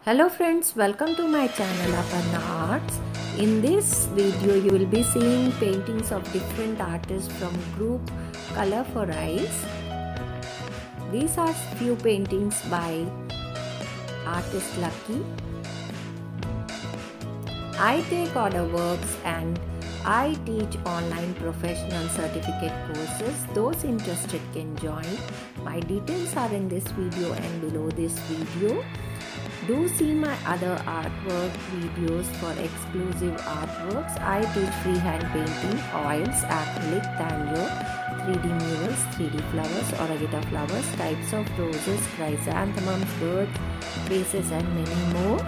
Hello friends, welcome to my channel Aparna Arts. In this video you will be seeing paintings of different artists from group Color for Eyes. These are few paintings by artist Lucky. I take order works and I teach online professional certificate courses. Those interested can join. My details are in this video and below this video. Do see my other artwork videos for exclusive artworks. I teach freehand painting, oils, acrylic, tango, 3D murals, 3D flowers, oregano flowers, types of roses, chrysanthemums, birds, faces and many more.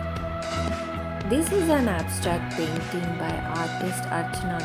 This is an abstract painting by artist Archana.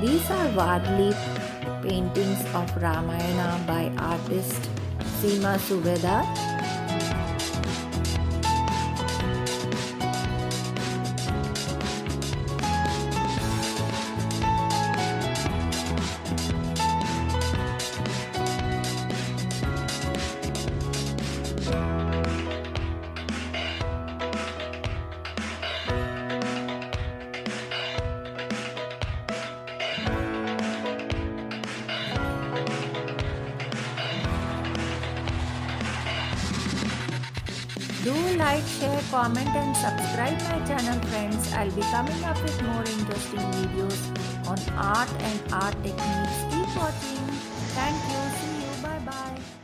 These are Varli paintings of Ramayana by artist Seema Subedar. Do like, share, comment and subscribe my channel friends. I'll be coming up with more interesting videos on art and art techniques. Keep watching. Thank you. See you. Bye bye.